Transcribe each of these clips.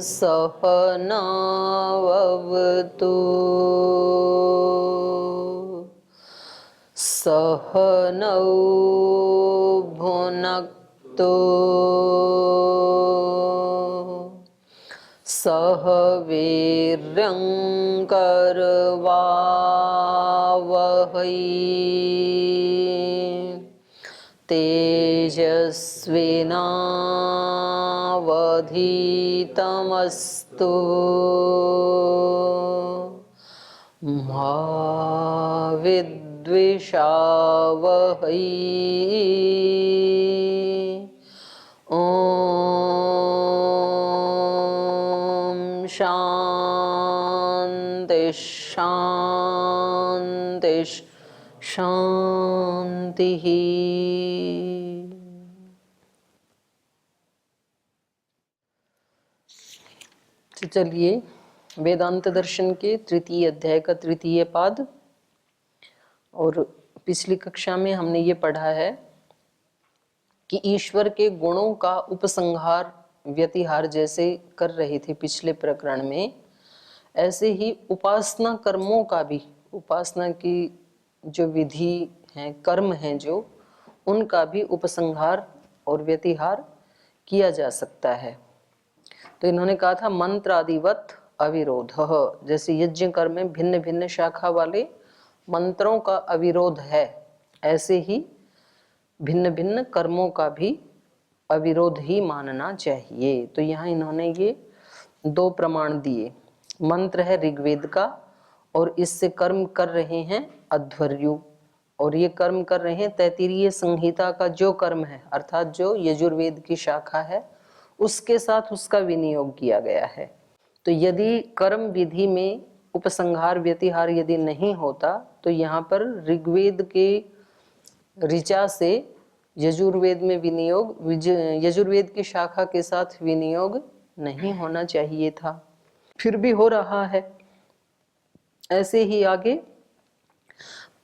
सहनाववतु सहनौ भुनक्तु सह वीर्यं करवावहै तेजस्विनावधीतमस्तु मा विद्विषावहै। ओम शांति शांति शांति। तो चलिए वेदांत दर्शन के तृतीय अध्याय का तृतीय पाद। और पिछली कक्षा में हमने ये पढ़ा है कि ईश्वर के गुणों का उपसंहार व्यतिहार जैसे कर रहे थे पिछले प्रकरण में, ऐसे ही उपासना कर्मों का भी, उपासना की जो विधि है, कर्म हैं जो, उनका भी उपसंहार और व्यतिहार किया जा सकता है। तो इन्होंने कहा था मंत्र आदिवत अविरोध, जैसे यज्ञ कर्म में भिन्न भिन्न शाखा वाले मंत्रों का अविरोध है, ऐसे ही भिन्न भिन्न कर्मों का भी अविरोध ही मानना चाहिए। तो यहाँ इन्होंने ये दो प्रमाण दिए। मंत्र है ऋग्वेद का और इससे कर्म कर रहे हैं अध्वर्यु, और ये कर्म कर रहे हैं तैत्तिरीय संहिता का जो कर्म है, अर्थात जो यजुर्वेद की शाखा है, उसके साथ उसका विनियोग किया गया है। तो यदि कर्म विधि में उपसंहार व्यतिहार यदि नहीं होता तो यहाँ पर ऋग्वेद के ऋचा से यजुर्वेद में विनियोग, यजुर्वेद की शाखा के साथ विनियोग नहीं होना चाहिए था, फिर भी हो रहा है। ऐसे ही आगे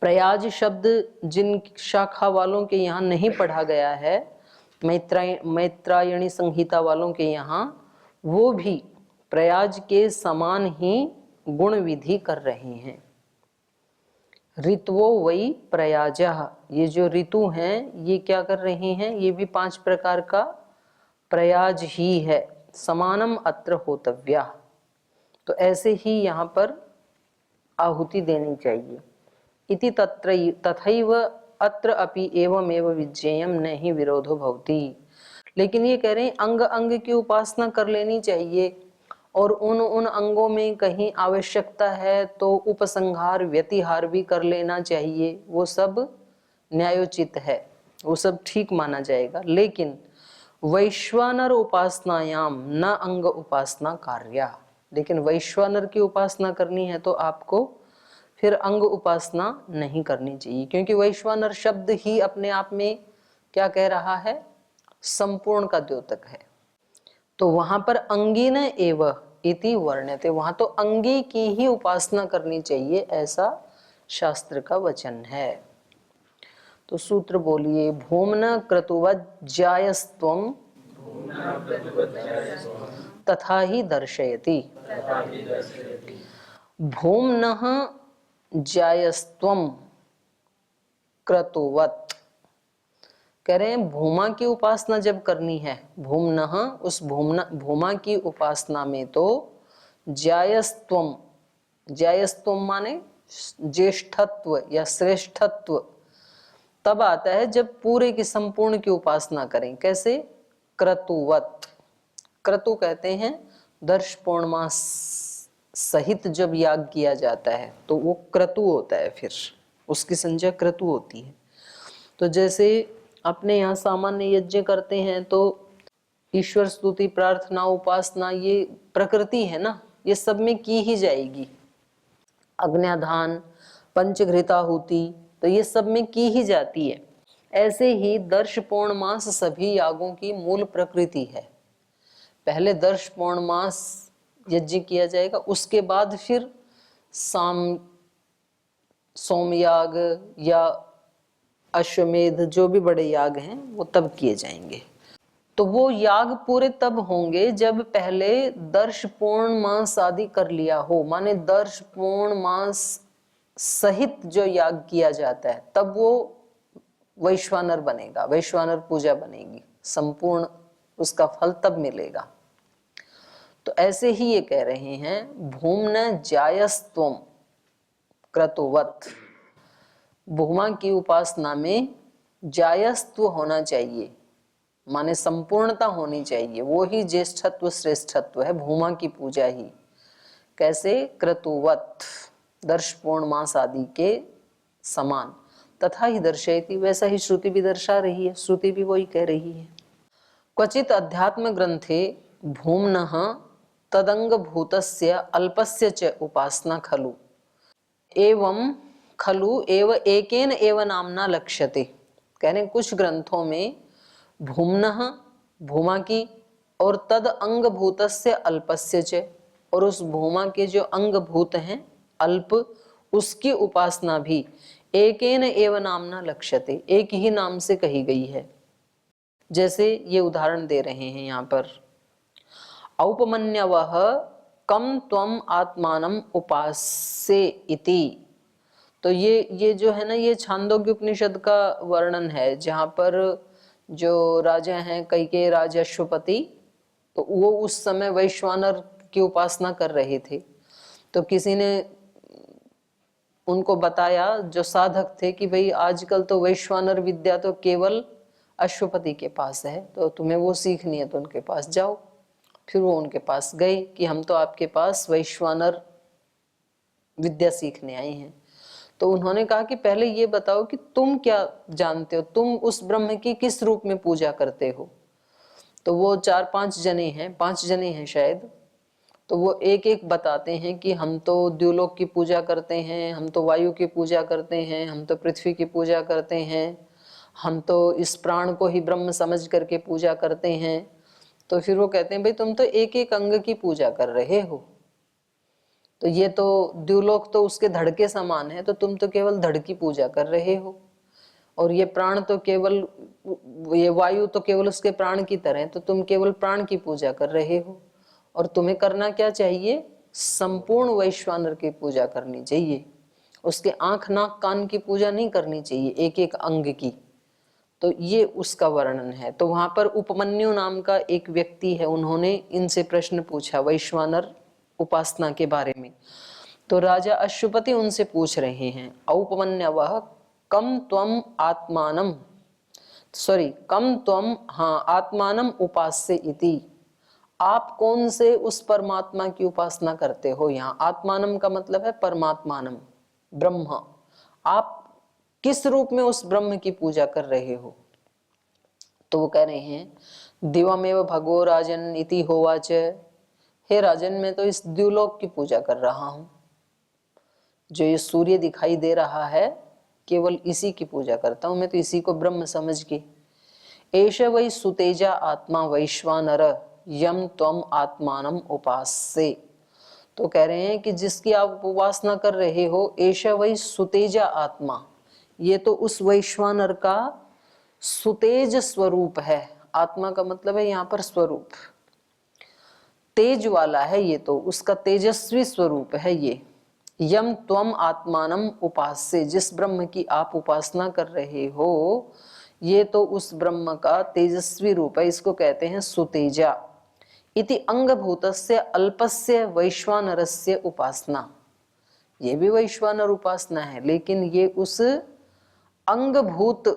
प्रयाज शब्द जिन शाखा वालों के यहाँ नहीं पढ़ा गया है, मैत्रायणी संहिता वालों के यहाँ, वो भी प्रयाज के समान ही गुण विधि कर रहे हैं। ऋतवो वही प्रयाजः, ये जो ऋतु हैं ये क्या कर रहे हैं, ये भी 5 प्रकार का प्रयाज ही है। समानम अत्र होतव्या, तो ऐसे ही यहाँ पर आहुति देनी चाहिए। इति तत्र तथैव अत्र अपि एवमेव विज्ञेयं न हि विरोधो भवति। लेकिन ये कह रहे हैं अंग अंग की उपासना कर लेनी चाहिए, और उन अंगों में कहीं आवश्यकता है तो उपसंहार व्यतिहार भी कर लेना चाहिए, वो सब न्यायोचित है, वो सब ठीक माना जाएगा। लेकिन वैश्वानर उपासनायाम न अंग उपासना कार्या, लेकिन वैश्वानर की उपासना करनी है तो आपको फिर अंग उपासना नहीं करनी चाहिए, क्योंकि वैश्वानर शब्द ही अपने आप में क्या कह रहा है, संपूर्ण का द्योतक है। तो वहां पर अंगीन एव इति वर्ण्यते, वहां तो अंगी की ही उपासना करनी चाहिए, ऐसा शास्त्र का वचन है। तो सूत्र बोलिए, भूमन क्रतुवज्जायस्त्वं तथा ही दर्शयति। भूमनः जायस्त्वं क्रतुवत्, कह रहे हैं भूमा की उपासना जब करनी है, भूमनः, उस भूमा की उपासना में तो जायस्त्वम, जायस्त्वम माने ज्येष्ठत्व या श्रेष्ठत्व तब आता है जब पूरे की संपूर्ण की उपासना करें। कैसे? क्रतुवत, क्रतु कहते हैं दर्श पौर्णमास सहित जब याग किया जाता है तो वो क्रतु होता है, फिर उसकी संज्ञा क्रतु होती है। तो जैसे अपने यहाँ सामान्य यज्ञ करते हैं तो ईश्वर स्तुति प्रार्थना उपासना ये प्रकृति है ना, ये सब में की ही जाएगी। अग्न्याधान पंचघृताहुति तो ये सब में की ही जाती है। ऐसे ही दर्श पौर्णमास सभी यागों की मूल प्रकृति है। पहले दर्श पौर्णमास यज्ञ किया जाएगा, उसके बाद फिर सोमयाग या अश्वमेध जो भी बड़े याग हैं वो तब किए जाएंगे। तो वो याग पूरे तब होंगे जब पहले दर्श पूर्ण मास आदि कर लिया हो, माने दर्श पूर्ण मास सहित जो याग किया जाता है तब वो वैश्वानर बनेगा, वैश्वानर पूजा बनेगी, संपूर्ण उसका फल तब मिलेगा। तो ऐसे ही ये कह रहे हैं भूम्न जायस्त्वम क्रतुवत, भूमा की उपासना में जायस्त्व होना चाहिए, माने संपूर्णता होनी चाहिए, वो ही ज्येष्ठत्व श्रेष्ठत्व है भूमा की पूजा ही। कैसे? क्रतुवत, दर्श पूर्णमास आदि के समान। तथा ही दर्शयति, वैसा ही श्रुति भी दर्शा रही है, श्रुति भी वही कह रही है। क्वचित अध्यात्म ग्रंथे भूम्नः तदंग भूतस्य अल्पस्य च उपासना खलु एवं खलु एव एकेन एव नामना लक्ष्यते। कह रहे कुछ ग्रंथों में भूम्नः, भूमा की, और तद अंग भूतस्य अल्पस्य च, और उस भूमा के जो अंग भूत हैं अल्प, उसकी उपासना भी एकेन एव नामना लक्ष्यते, एक ही नाम से कही गई है। जैसे ये उदाहरण दे रहे हैं यहाँ पर, औपमन्यवः कम त्वम आत्मानम उपास्ये इति। तो ये जो है ना, ये छांदोग्य उपनिषद का वर्णन है, जहाँ पर जो राजा हैं कैकेयी राज अश्वपति, तो वो उस समय वैश्वानर की उपासना कर रहे थे। तो किसी ने उनको बताया, जो साधक थे, कि भाई आजकल तो वैश्वानर विद्या तो केवल अश्वपति के पास है, तो तुम्हें वो सीखनी है तो उनके पास जाओ। फिर वो उनके पास गए कि हम तो आपके पास वैश्वानर विद्या सीखने आए हैं। तो उन्होंने कहा कि पहले ये बताओ कि तुम क्या जानते हो, तुम उस ब्रह्म की किस रूप में पूजा करते हो। तो वो 4-5 जने हैं, 5 जने हैं शायद, तो वो एक एक बताते हैं कि हम तो द्युलोक की पूजा करते हैं, हम तो वायु की पूजा करते हैं, हम तो पृथ्वी की पूजा करते हैं, हम तो इस प्राण को ही ब्रह्म समझ करके पूजा करते हैं। तो फिर वो कहते हैं भाई तुम तो एक एक अंग की पूजा कर रहे हो, तो ये तो द्युलोक तो उसके धड़ के समान है, तो तुम तो केवल धड़ की पूजा कर रहे हो, और ये प्राण तो केवल, ये वायु तो केवल उसके प्राण की तरह, तो तुम केवल प्राण की पूजा कर रहे हो। और तुम्हें करना क्या चाहिए? संपूर्ण वैश्वानर की पूजा करनी चाहिए, उसके आंख नाक कान की पूजा नहीं करनी चाहिए, एक एक अंग की। तो ये उसका वर्णन है। तो वहां पर उपमन्यु नाम का एक व्यक्ति है, उन्होंने इनसे प्रश्न पूछा वैश्वानर उपासना के बारे में। तो राजा अश्वपति उनसे पूछ रहे हैं, औपमन्यवः कम त्वम आत्मानम, सॉरी कम त्वम, हाँ, आत्मानम उपास्य इति, आप कौन से उस परमात्मा की उपासना करते हो। यहाँ आत्मानम का मतलब है परमात्मानम, ब्रह्म, आप किस रूप में उस ब्रह्म की पूजा कर रहे हो। तो वो कह रहे हैं दिवमेव भगो राजन इति होवाच, हे राजन मैं तो इस द्युलोक की पूजा कर रहा हूं, जो ये सूर्य दिखाई दे रहा है केवल इसी की पूजा करता हूं मैं, तो इसी को ब्रह्म समझ के। एष वै सुतेजा आत्मा वैश्वानर यम त्वम आत्मानम उपास्ये। तो कह रहे हैं कि जिसकी आप उपासना कर रहे हो, एष वै सुतेजा आत्मा, ये तो उस वैश्वानर का सुतेज स्वरूप है। आत्मा का मतलब है यहाँ पर स्वरूप, तेज वाला है, ये तो उसका तेजस्वी स्वरूप है ये। यम त्वम आत्मानम उपास्ये, जिस ब्रह्म की आप उपासना कर रहे हो, ये तो उस ब्रह्म का तेजस्वी रूप है, इसको कहते हैं सुतेजा। इति अंगभूतस्य अल्पस्य वैश्वानरस्य उपासना, ये भी वैश्वानर उपासना है, लेकिन ये उस अंगभूत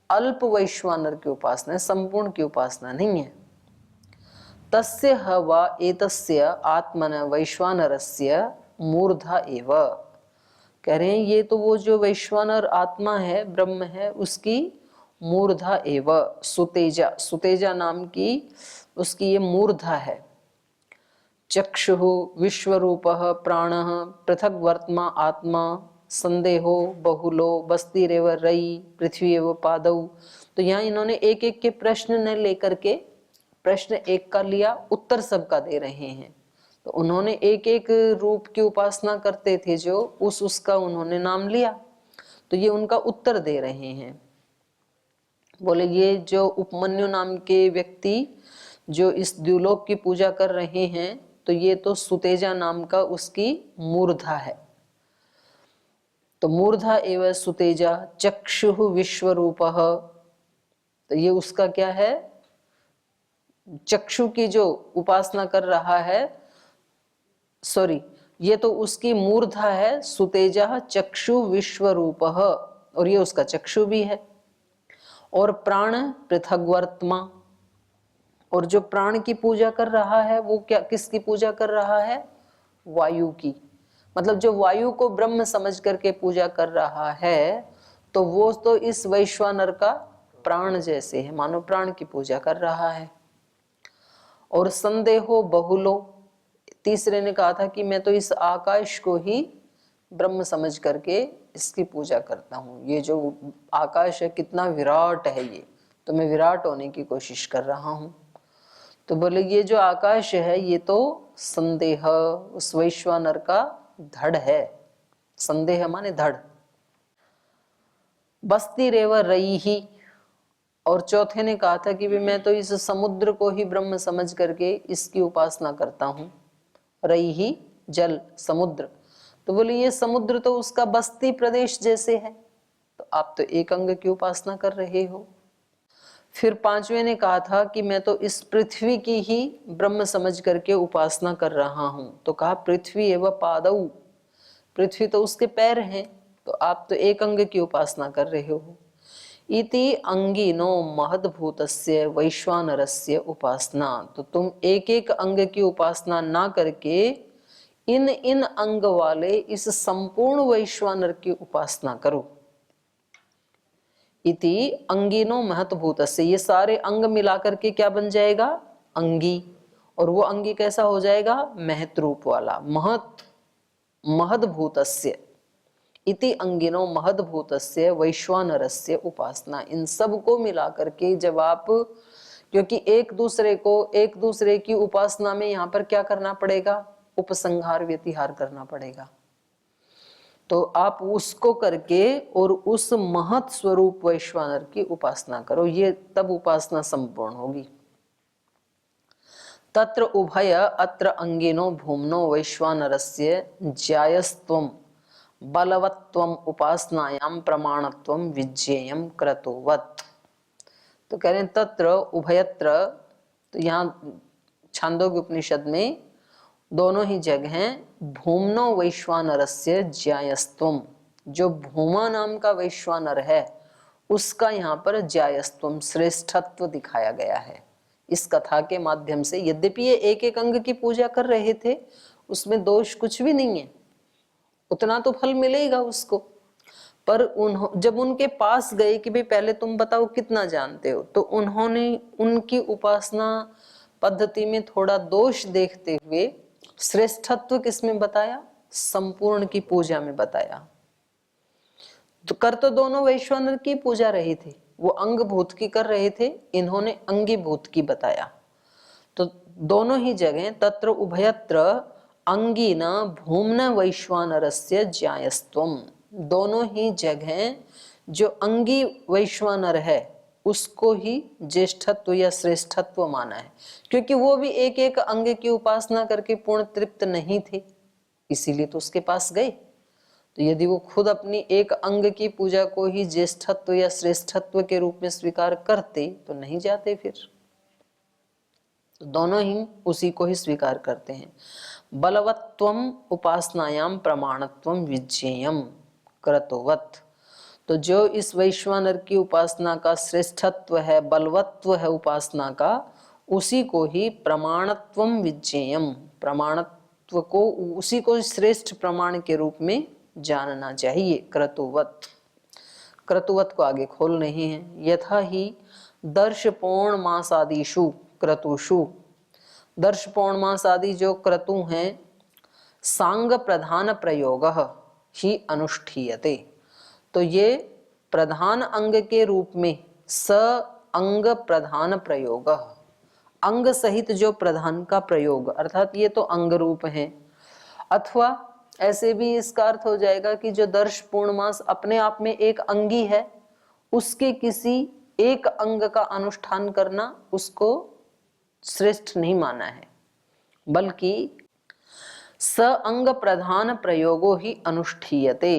अल्प वैश्वानर की उपासना है, संपूर्ण की उपासना नहीं है। तस्य हवा एतस्य आत्मन वैश्वानरस्य मूर्धा एव। कह रहे हैं ये तो वो जो वैश्वानर आत्मा है, ब्रह्म है, उसकी मूर्धा एव, सुतेजा, सुतेजा नाम की उसकी ये मूर्धा है। चक्षुः विश्वरूपः प्राणः पृथक वर्त्मा आत्मा संदेहो बहुलो बस्तिरेव रई पृथ्वी एव पादौ। तो यहाँ इन्होंने एक एक के प्रश्न न लेकर के, प्रश्न एक का लिया, उत्तर सबका दे रहे हैं। तो उन्होंने एक एक रूप की उपासना करते थे, जो उसका उन्होंने नाम लिया, तो ये उनका उत्तर दे रहे हैं। बोले ये जो उपमन्यु नाम के व्यक्ति जो इस द्युलोक की पूजा कर रहे हैं, तो ये तो सुतेजा नाम का उसकी मूर्धा है। तो मूर्धा एवं सुतेजा चक्षु विश्वरूपः, तो ये उसका क्या है, चक्षु की जो उपासना कर रहा है, सॉरी, ये तो उसकी मूर्धा है, सुतेजा चक्षु विश्वरूपः, और ये उसका चक्षु भी है। और प्राण पृथग्वर्त्मा, और जो प्राण की पूजा कर रहा है वो क्या, किसकी पूजा कर रहा है, वायु की। मतलब जो वायु को ब्रह्म समझ करके पूजा कर रहा है, तो वो तो इस वैश्वानर का प्राण जैसे है, मानो प्राण की पूजा कर रहा है। और संदेहो बहुलो, तीसरे ने कहा था कि मैं तो इस आकाश को ही ब्रह्म समझ करके इसकी पूजा करता हूँ। ये जो आकाश है कितना विराट है, ये तो मैं विराट होने की कोशिश कर रहा हूँ। तो बोले ये जो आकाश है ये तो संदेह, उस वैश्वानर का धड़ है। संदेह माने धड़। बस्ती रेव रई ही, और चौथे ने कहा था कि भी मैं तो इस समुद्र को ही ब्रह्म समझ करके इसकी उपासना करता हूँ। रई ही जल, समुद्र। तो बोले ये समुद्र तो उसका बस्ती प्रदेश जैसे है, तो आप तो एक अंग की उपासना कर रहे हो। फिर पांचवें ने कहा था कि मैं तो इस पृथ्वी की ही ब्रह्म समझ करके उपासना कर रहा हूं। तो कहा पृथ्वी एवं पादौ, पृथ्वी तो उसके पैर हैं, तो आप तो एक अंग की उपासना कर रहे हो। इति अंगिनो महद्भूतस्य वैश्वानरस्य उपासना, तो तुम एक एक अंग की उपासना ना करके इन इन अंग वाले इस संपूर्ण वैश्वानर की उपासना करो। इति अंगिनो महत्भूतस्य, ये सारे अंग मिलाकर के क्या बन जाएगा, अंगी। और वो अंगी कैसा हो जाएगा, महत रूप वाला। महद्भूतस्य इति अंगिनो महद्भूतस्य वैश्वानरस्य उपासना, इन सब को मिलाकर के जब आप, क्योंकि एक दूसरे की उपासना में यहाँ पर क्या करना पड़ेगा, उपसंहार व्यतिहार करना पड़ेगा। तो आप उसको करके और उस महत् स्वरूप वैश्वानर की उपासना करो, ये तब उपासना संपूर्ण होगी। तत्र उभय अत्र अंगिनो भूमनो वैश्वानरस्य ज्यायस्त्वं बलवत्वम उपासनायाम प्रमाणत्वम विज्ञेयम क्रतुवत्। तो कह रहे हैं तत्र उभयत्र, तो यहाँ छांदोग्य उपनिषद में दोनों ही जगह भूमनो वैश्वानरस्य ज्यायस्त्वम, जो भूमा नाम का वैश्वानर है उसका यहाँ पर ज्यायस्त्वम, श्रेष्ठत्व दिखाया गया है इस कथा के माध्यम से। यद्यपि ये एक एक अंग की पूजा कर रहे थे, उसमें दोष कुछ भी नहीं है, उतना तो फल मिलेगा उसको। पर जब उनके पास गए कि भाई पहले तुम बताओ कितना जानते हो, तो उन्होंने उनकी उपासना पद्धति में थोड़ा दोष देखते हुए श्रेष्ठत्व किसमें बताया, संपूर्ण की पूजा में बताया। तो कर तो दोनों वैश्वानर की पूजा रहे थे, वो अंग भूत की कर रहे थे, इन्होंने अंगी भूत की बताया। तो दोनों ही जगह तत्र उभयत्र अंगिन भूमन वैश्वानरस्य ज्यायस्त्वम, दोनों ही जगह जो अंगी वैश्वानर है उसको ही ज्येष्ठत्व या श्रेष्ठत्व माना है, क्योंकि वो भी एक एक अंग की उपासना करके पूर्ण तृप्त नहीं थे, इसीलिए तो उसके पास गए। तो यदि वो खुद अपनी एक अंग की पूजा को ही ज्येष्ठत्व या श्रेष्ठत्व के रूप में स्वीकार करते तो नहीं जाते फिर। तो दोनों ही उसी को ही स्वीकार करते हैं। बलवत्वम उपासनायाम प्रमाणत्वम विज्ञेयम क्रतुवत्, तो जो इस वैश्वानर की उपासना का श्रेष्ठत्व है, बलवत्व है उपासना का, उसी को ही प्रमाणत्वम विज्ञेयम, प्रमाणत्व को उसी को श्रेष्ठ प्रमाण के रूप में जानना चाहिए। क्रतुवत्, क्रतुवत् को आगे खोल नहीं है। यथा ही दर्श पौर्णमासादिषु क्रतुषु, दर्श पौर्णमास आदि जो क्रतु हैं सांग प्रधान प्रयोग ही अनुष्ठीयते, तो ये प्रधान अंग के रूप में स अंग प्रधान प्रयोग, अंग सहित जो प्रधान का प्रयोग, अर्थात ये तो अंग रूप है। अथवा ऐसे भी इसका अर्थ हो जाएगा कि जो दर्श पूर्णमास अपने आप में एक अंगी है, उसके किसी एक अंग का अनुष्ठान करना उसको श्रेष्ठ नहीं माना है, बल्कि स अंग प्रधान प्रयोगो ही अनुष्ठीयते।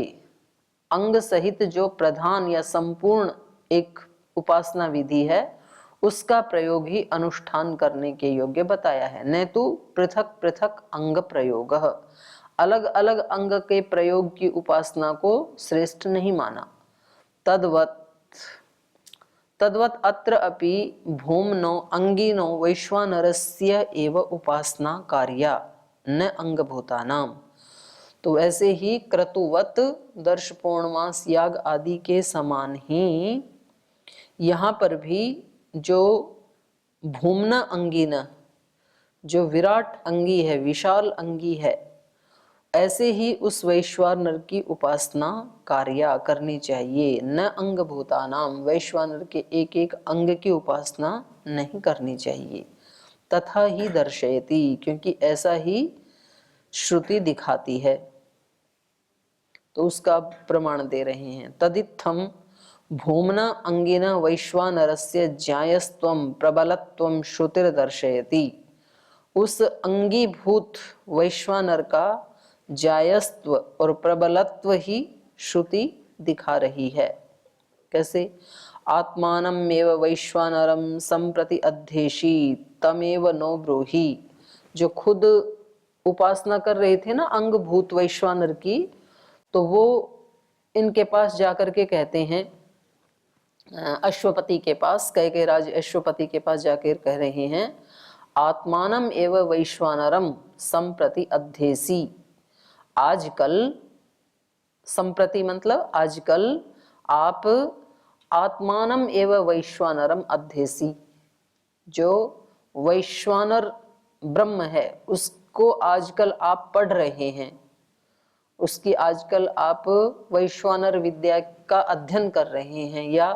अंग सहित जो प्रधान या संपूर्ण एक उपासना विधि है उसका प्रयोग ही अनुष्ठान करने के योग्य बताया है। न तो पृथक पृथक अंग प्रयोग, अलग अलग अंग के प्रयोग की उपासना को श्रेष्ठ नहीं माना। तद्वत अत्र अपि भूमनो अंगिनो वैश्वानरस्य एव उपासना कार्या न अंगभूतानाम। तो ऐसे ही क्रतुवत, दर्श पूर्णमास याग आदि के समान ही यहाँ पर भी जो भूमना अंगिना, जो विराट अंगी है, विशाल अंगी है, ऐसे ही उस वैश्वानर की उपासना कार्या करनी चाहिए। न अंग भूतानाम, वैश्वानर के एक एक अंग की उपासना नहीं करनी चाहिए। तथा ही दर्शयति, क्योंकि ऐसा ही श्रुति दिखाती है, तो उसका प्रमाण दे रहे हैं। तदित्थम भूमना अंगिना वैश्वानरस्य ज्यायस्त्वं प्रबलत्वं श्रुतिर्दर्शयति। उस अंगीभूत वैश्वानर का जायस्त्व और प्रबलत्व ही श्रुति दिखा रही है। कैसे? आत्मानम् एव वैश्वानरम संप्रति अध्येषि तमेव नो ब्रूहि। जो खुद उपासना कर रहे थे ना अंगभूत वैश्वानर की, तो वो इनके पास जाकर के कहते हैं, अश्वपति के पास, कैकेयराज अश्वपति के पास जाकर कह रहे हैं, आत्मानम एव वैश्वानरम संप्रति अध्येसी। आजकल, संप्रति मतलब आजकल, आप आत्मानम एव वैश्वानरम अध्येसी, जो वैश्वानर ब्रह्म है उसको आजकल आप पढ़ रहे हैं, उसकी आजकल आप वैश्वानर विद्या का अध्ययन कर रहे हैं या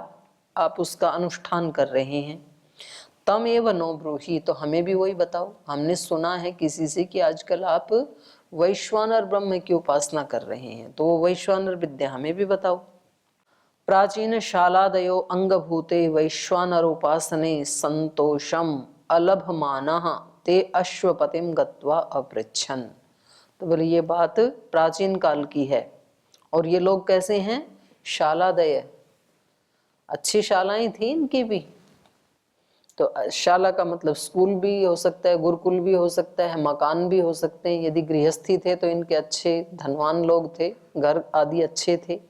आप उसका अनुष्ठान कर रहे हैं। तम एव नो ब्रूहि, तो हमें भी वही बताओ। हमने सुना है किसी से कि आजकल आप वैश्वानर ब्रह्म की उपासना कर रहे हैं, तो वो वैश्वानर विद्या हमें भी बताओ। प्राचीन शालादयो अंगभूते वैश्वानर उपासने संतोषम अलभमानः ते अश्वपतिम गत्वा अपृच्छन्। तो बोले ये बात प्राचीन काल की है, और ये लोग कैसे हैं? शालादय, अच्छी शालाएं थी इनकी भी। तो शाला का मतलब स्कूल भी हो सकता है, गुरुकुल भी हो सकता है, मकान भी हो सकते हैं। यदि गृहस्थी थे तो इनके अच्छे धनवान लोग थे, घर आदि अच्छे थे।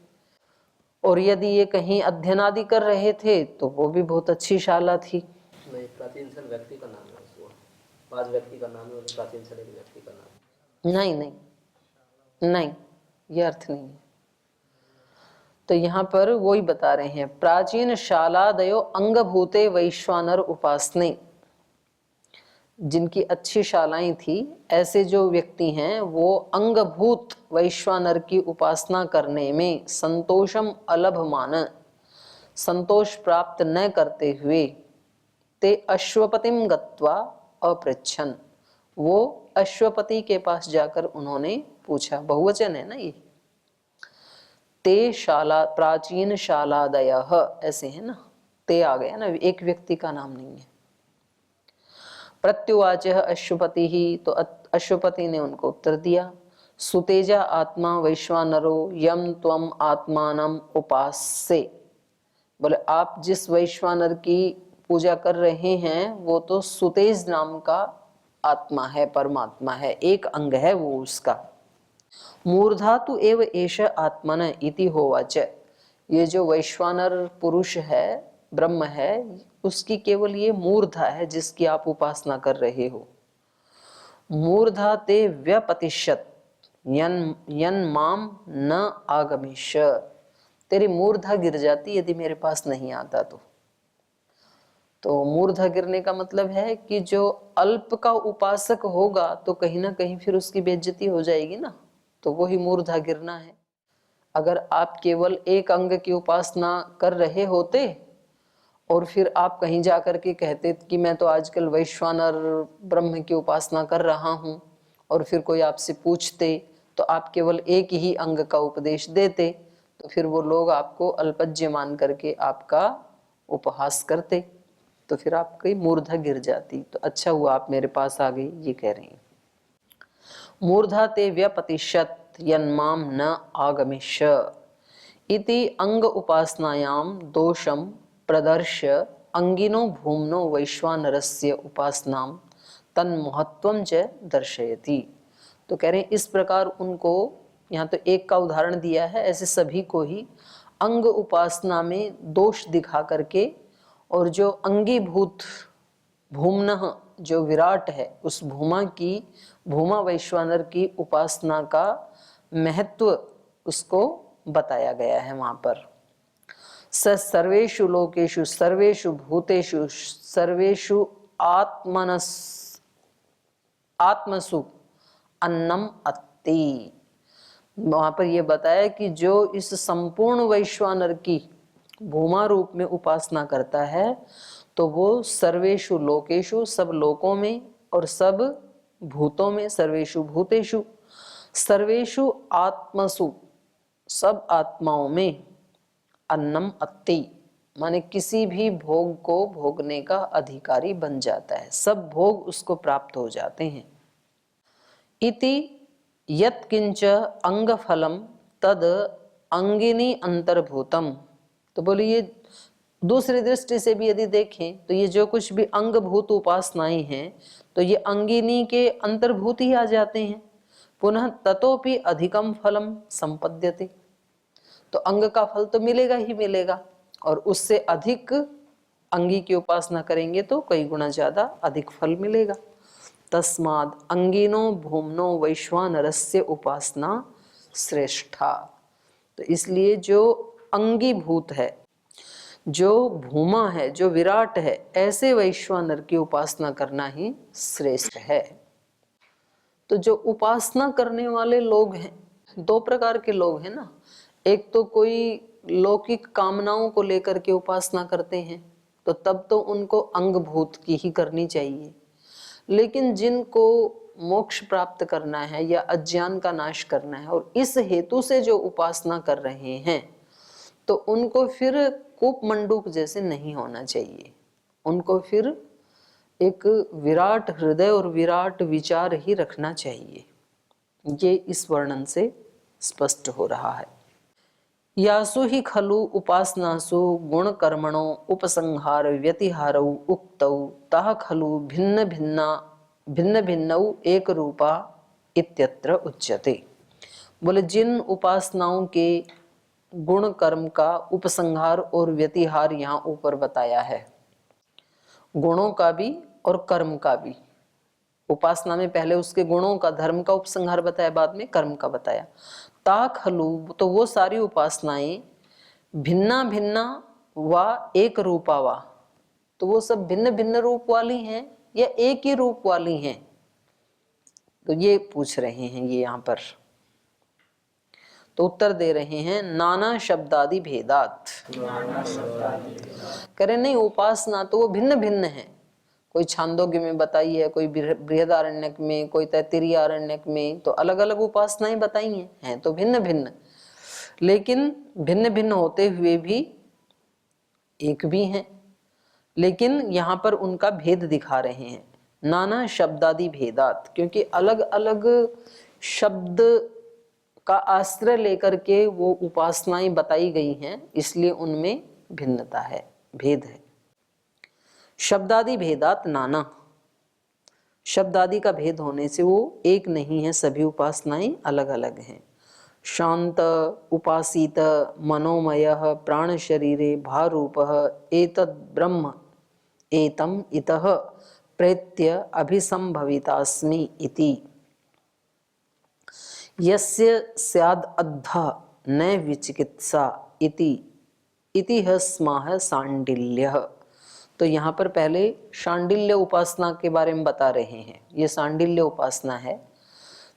और यदि ये कहीं अध्ययन आदि कर रहे थे तो वो भी बहुत अच्छी शाला थी। नहीं, प्राचीन सल व्यक्ति का नाम है, उसको पांच व्यक्ति का नाम है, प्राचीन सल एक व्यक्ति का नाम है। नहीं नहीं नहीं, ये अर्थ नहीं है। तो यहाँ पर वो ही बता रहे हैं, प्राचीन शालादयो अंगभूते वैश्वानर उपासने, जिनकी अच्छी शालाएं थी, ऐसे जो व्यक्ति हैं वो अंगभूत वैश्वानर की उपासना करने में संतोषम अलभमान, संतोष प्राप्त न करते हुए, ते अश्वपतिम गत्वा अपृच्छन्, वो अश्वपति के पास जाकर उन्होंने पूछा। बहुवचन है ना ये। ते शाला, प्राचीन शालादयः, ऐसे है ना, ते आ गया ना, एक व्यक्ति का नाम नहीं है। प्रत्युवाच अश्वपति ही, तो अश्वपति ने उनको उत्तर दिया, सुतेजा आत्मा वैश्वानरो यम त्वम आत्मानम उपास्ये। बोले आप जिस वैश्वानर की पूजा कर रहे हैं वो तो सुतेज नाम का आत्मा है, परमात्मा है, एक अंग है वो उसका। मूर्धातु एव एष आत्मन इति होवाच। ये जो वैश्वानर पुरुष है, ब्रह्म है, उसकी केवल ये मूर्धा है जिसकी आप उपासना कर रहे हो। मूर्धा ते व्यपतिष्यत यन माम न आगमिष्य। तेरी मूर्धा गिर जाती यदि मेरे पास नहीं आता तो मूर्धा गिरने का मतलब है कि जो अल्प का उपासक होगा तो कहीं ना कहीं फिर उसकी बेइज्जती हो जाएगी ना, तो वही मूर्धा गिरना है। अगर आप केवल एक अंग की उपासना कर रहे होते और फिर आप कहीं जाकर के कहते कि मैं तो आजकल वैश्वानर ब्रह्म की उपासना कर रहा हूँ, और फिर कोई आपसे पूछते तो आप केवल एक ही अंग का उपदेश देते, तो फिर वो लोग आपको अल्पज्य मान करके आपका उपहास करते तो फिर आपकी मूर्धा गिर जाती। तो अच्छा हुआ आप मेरे पास आ गई, ये कह रही हैं। मूर्धा ते व्यपतिष्यत यन्माम न आगमिष्य इति अंग उपासनायाम दोषम प्रदर्श्य अंगिनो भूमनो वैश्वानरस्य उपासनाम तन्महत्वम च दर्शयति। तो कह रहे हैं इस प्रकार उनको, यहाँ तो एक का उदाहरण दिया है, ऐसे सभी को ही अंग उपासना में दोष दिखा करके, और जो अंगीभूत भूमनः जो विराट है उस भूमा वैश्वानर की उपासना का महत्व उसको बताया गया है वहां पर। स सर्वेषु लोकेषु सर्वेषु भूतेषु सर्वेषु आत्मसु अन्नम अत्ति। वहां पर यह बताया कि जो इस संपूर्ण वैश्वानर की भूमा रूप में उपासना करता है तो वो सर्वेषु लोकेषु सब लोकों में और सब भूतों में, सर्वेषु भूतेषु सर्वेषु आत्मसु सब आत्माओं में, अन्नम अत्ति माने किसी भी भोग को भोगने का अधिकारी बन जाता है, सब भोग उसको प्राप्त हो जाते हैं। इति यत्किंच अंगफलम तद अंगिनी अंतर्भूतम। तो बोलिए दूसरी दृष्टि से भी यदि देखें तो ये जो कुछ भी अंगभूत उपासनाएं हैं तो ये अंगिनी के अंतर्भूत ही आ जाते हैं। पुनः ततोपि अधिकम फलम संपद्यते, तो अंग का फल तो मिलेगा ही मिलेगा, और उससे अधिक अंगी की उपासना करेंगे तो कई गुना ज्यादा अधिक फल मिलेगा। तस्माद् अंगिनो भूमनो वैश्वानरस्य उपासना श्रेष्ठा। तो इसलिए जो अंगीभूत है, जो भूमा है, जो विराट है, ऐसे वैश्वानर की उपासना करना ही श्रेष्ठ है। तो जो उपासना करने वाले लोग हैं, दो प्रकार के लोग हैं ना। एक तो कोई लौकिक कामनाओं को लेकर के उपासना करते हैं तो तब तो उनको अंगभूत की ही करनी चाहिए, लेकिन जिनको मोक्ष प्राप्त करना है या अज्ञान का नाश करना है और इस हेतु से जो उपासना कर रहे हैं तो उनको फिर कूप मंडूक जैसे नहीं होना चाहिए। उनको फिर एक विराट हृदय और विराट विचार ही रखना चाहिए। ये इस वर्णन से स्पष्ट हो रहा है। यासु ही खलु उपासनासु गुण कर्मणो उपसंहार व्यतिहारौ उक्तौ तः खलु भिन्न भिन्नौ एक रूपा इत्यत्र उच्यते। बोले जिन उपासनाओं के गुण कर्म का उपसंहार और व्यतिहार यहाँ ऊपर बताया है, गुणों का भी और कर्म का भी। उपासना में पहले उसके गुणों का, धर्म का उपसंहार बताया, बाद में कर्म का बताया। ता खलु, तो वो सारी उपासनाएं भिन्ना भिन्ना व एक रूपा वा, तो वो सब भिन्न भिन्न रूप वाली हैं या एक ही रूप वाली हैं। तो ये पूछ रहे हैं ये यहाँ पर, तो उत्तर दे रहे हैं नाना शब्दादि भेदात। करें नहीं, उपासना तो वो भिन्न भिन्न है। कोई छांदोग्य में बताई है, कोई बृहदारण्यक में, कोई तैत्तिरीय आरण्यक में, तो अलग अलग उपासनाएं बताई हैं तो भिन्न भिन्न, लेकिन भिन्न भिन्न होते हुए भी एक भी हैं। लेकिन यहाँ पर उनका भेद दिखा रहे हैं, नाना शब्दादि भेदात, क्योंकि अलग अलग शब्द का आश्रय लेकर के वो उपासनाएं बताई गई हैं, इसलिए उनमें भिन्नता है, भेद है। शब्दादि भेदात नाना, शब्दादि का भेद होने से वो एक नहीं है, सभी उपासनाएं अलग अलग हैं। शांत उपासित मनोमय प्राण शरीरे भारूपः एतद् ब्रह्म एतम इतः प्रेत्य अभिसंभवितास्मि इति यस्य स्याद् अद्धा न विचिकित्सा इति स्माह सांडिल्यः। तो यहाँ पर पहले शांडिल्य उपासना के बारे में बता रहे हैं। ये शांडिल्य उपासना है।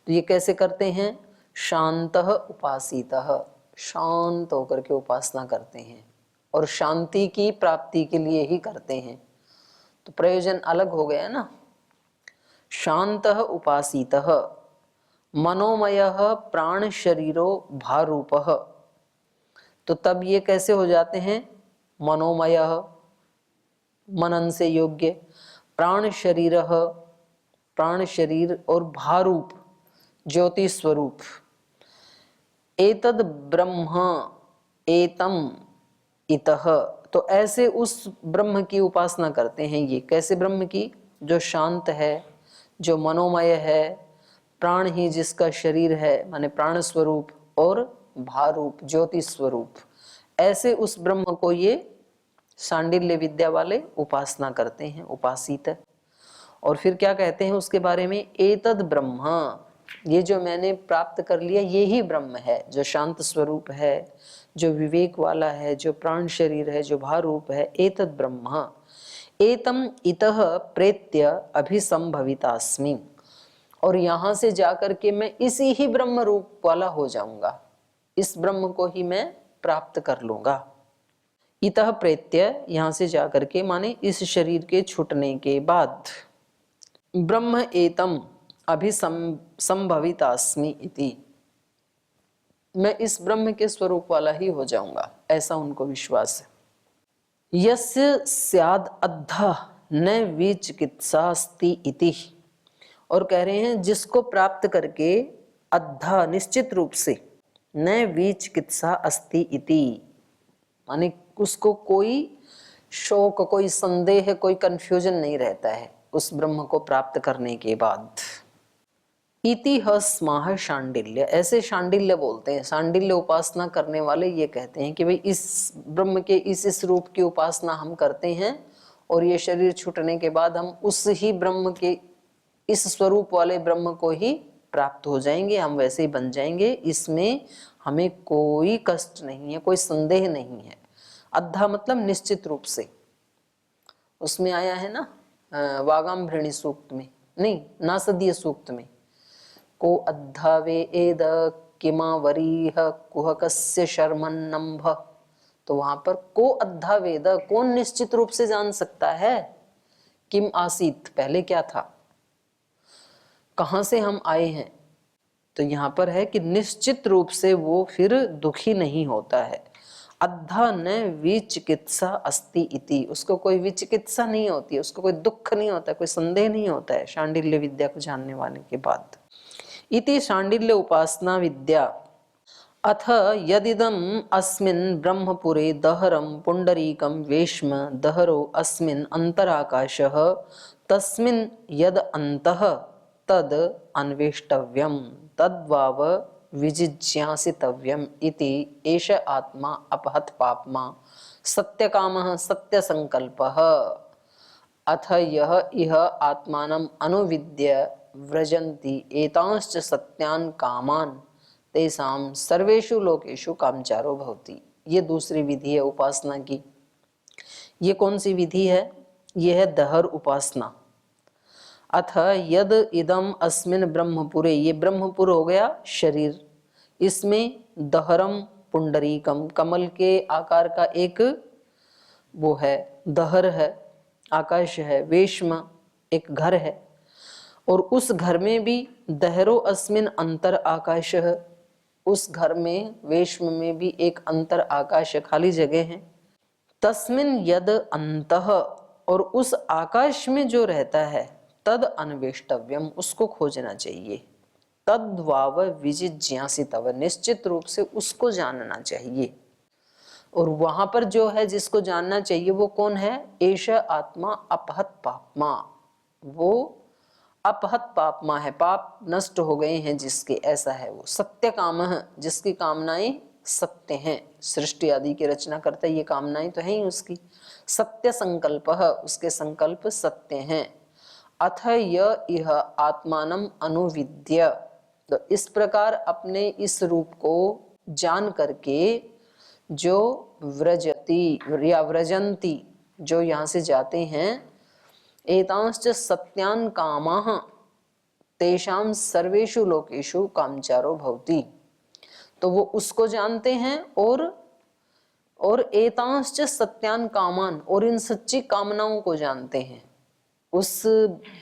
तो ये कैसे करते हैं? शांतः उपासितः, शांत होकर के उपासना करते हैं और शांति की प्राप्ति के लिए ही करते हैं। तो प्रयोजन अलग हो गया ना। शांतः उपासितः मनोमयः प्राण शरीरो भारूपः, तो तब ये कैसे हो जाते हैं? मनोमयः, मनन से योग्य, प्राण शरीर और भारूप ज्योति स्वरूप, एतद ब्रह्म एतम इतः, तो ऐसे उस ब्रह्म की उपासना करते हैं। ये कैसे ब्रह्म की? जो शांत है, जो मनोमय है, प्राण ही जिसका शरीर है माने प्राण स्वरूप, और भारूप ज्योति स्वरूप, ऐसे उस ब्रह्म को ये सांडिल्य विद्या वाले उपासना करते हैं, उपासित। और फिर क्या कहते हैं उसके बारे में? एतद ब्रह्म, ये जो मैंने प्राप्त कर लिया ये ही ब्रह्म है, जो शांत स्वरूप है, जो विवेक वाला है, जो प्राण शरीर है, जो भारूप है। एतद ब्रह्म एतम इतः प्रेत्य अभिसंभवितास्मि, और यहां से जाकर के मैं इसी ही ब्रह्म रूप वाला हो जाऊंगा, इस ब्रह्म को ही मैं प्राप्त कर लूंगा। इतः प्रेत्य, यहां से जाकर के माने इस शरीर के छूटने के बाद, ब्रह्म एतम अभिसंभवितास्मि इति, मैं इस ब्रह्म के स्वरूप वाला ही हो जाऊंगा, ऐसा उनको विश्वास है। यस्य स्याद अद्धा न विचिकित्सास्ति इति, और कह रहे हैं जिसको प्राप्त करके अद्धा निश्चित रूप से, न विचिकित्सा अस्ति इति, माने उसको कोई शोक, कोई संदेह, कोई कंफ्यूजन नहीं रहता है उस ब्रह्म को प्राप्त करने के बाद। इति हस्माह शांडिल्य, ऐसे शांडिल्य बोलते हैं। शांडिल्य उपासना करने वाले ये कहते हैं कि भाई इस ब्रह्म के इस रूप की उपासना हम करते हैं, और ये शरीर छूटने के बाद हम उस ही ब्रह्म के इस स्वरूप वाले ब्रह्म को ही प्राप्त हो जाएंगे, हम वैसे ही बन जाएंगे, इसमें हमें कोई कष्ट नहीं है, कोई संदेह नहीं है। अद्धा मतलब निश्चित रूप से, उसमें आया है ना वागाम्भृणी सूक्त में, नहीं नासदीय सूक्त में, को अद्धा वे एद किमा वरीह कुहकस्य शर्मन्नम्भ, तो वहां पर को अद्धा वेद, कौन निश्चित रूप से जान सकता है? किम आसीत, पहले क्या था, कहां से हम आए हैं। तो यहां पर है कि निश्चित रूप से वो फिर दुखी नहीं होता है। अद्धा न विचिकित्सा अस्ति इति, उसको कोई विचिकित्सा नहीं होती है, उसको कोई दुख नहीं होता, कोई संदेह नहीं होता है शांडिल्य विद्या को जानने वाले के बाद। इति शांडिल्य उपासना विद्या। अथ यदिदम अस्मिन् ब्रह्मपुरे दहरम पुंडरीकम वेश्म दहरो अस्मिन् अंतराकाशः तस्मिन् यद अंतः तद अन्वेष्टव्यम तद्वाव विजिज्ञासितव्यम इति एष आत्मा अपहत पाप्मा सत्यकामः सत्यसंकल्पः। अथ यह इह आत्मानम् अनुविद्य व्रजन्ति एतांश्च सत्यान् कामान् तेषां सर्वेषु लोकेषु कामचारो भवति। ये दूसरी विधि है उपासना की। ये कौन सी विधि है? ये है दहर उपासना। अथ यद इदम अस्मिन ब्रह्मपुरे, ये ब्रह्मपुर हो गया शरीर, इसमें दहरम पुंडरीकम, कमल के आकार का एक वो है दहर है, आकाश है, वेश्म एक घर है, और उस घर में भी दहरो अस्मिन अंतर आकाश है, उस घर में वेश्म में भी एक अंतर आकाश खाली जगह है। तस्मिन यद अंतः, और उस आकाश में जो रहता है, तद अन्वेष्टव्यम, उसको खोजना चाहिए। तद्वाव विजिज्ञासितव, निश्चित रूप से उसको जानना चाहिए। और वहां पर जो है जिसको जानना चाहिए वो कौन है? एष आत्मा अपहत पापमा, वो अपहत पापमा है, पाप नष्ट हो गए हैं जिसके, ऐसा है वो। सत्य काम है, जिसकी कामनाएं सत्य हैं, सृष्टि आदि की रचना करता है, ये कामनाएं तो है ही उसकी। सत्य संकल्प, उसके संकल्प सत्य हैं। अथ य इह आत्मानम अनुविद्य, तो इस प्रकार अपने इस रूप को जान करके जो व्रजति या व्रजंती, जो यहाँ से जाते हैं, एतांश्च सत्यान कामाः तेषां सर्वेषु लोकेषु कामचारो भवति, तो वो उसको जानते हैं, और एतांश्च सत्यान कामान, और इन सच्ची कामनाओं को जानते हैं। उस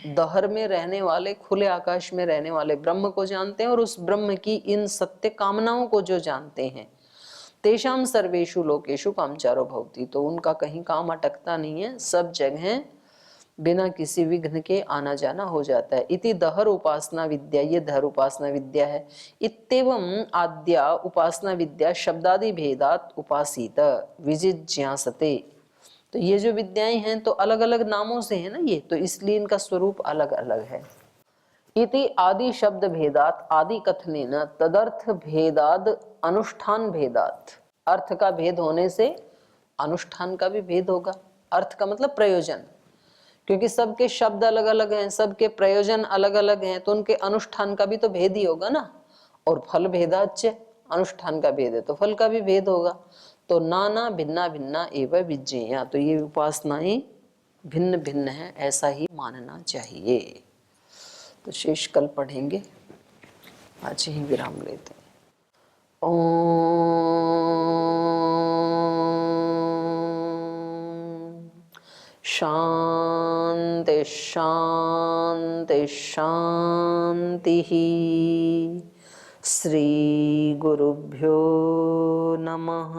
दहर में रहने वाले, खुले आकाश में रहने वाले ब्रह्म को जानते हैं, और उस ब्रह्म की इन सत्य कामनाओं को जो जानते हैं, तेषाम सर्वेषु लोकेषु कामचारो भवति, तो उनका कहीं काम अटकता नहीं है, सब जगह बिना किसी विघ्न के आना जाना हो जाता है। इति दहर उपासना विद्या, ये दहर उपासना विद्या है। इत्येवम् आद्या उपासना विद्या शब्दादि भेदात उपासित विजिज्ञासते, तो ये जो विद्याएं हैं तो अलग अलग नामों से है ना ये, तो इसलिए इनका स्वरूप अलग अलग है। इति आदि शब्द भेदात, आदि कथनेन तदर्थ भेदाद अनुष्ठान भेदात, अर्थ का भेद होने से अनुष्ठान का भी भेद होगा। अर्थ का मतलब प्रयोजन, क्योंकि सबके शब्द अलग अलग हैं, सबके प्रयोजन अलग अलग हैं, तो उनके अनुष्ठान का भी तो भेद ही होगा ना। और फल भेदाच्च, अनुष्ठान का भेद है तो फल का भी भेद होगा। तो नाना भिन्ना भिन्ना एवं विज्ञेया, तो ये उपासनाएं भिन्न भिन्न है ऐसा ही मानना चाहिए। तो शेष कल पढ़ेंगे, आज ही विराम लेते हैं। ओम शांति शांति शांति। श्री गुरुभ्यो नमः।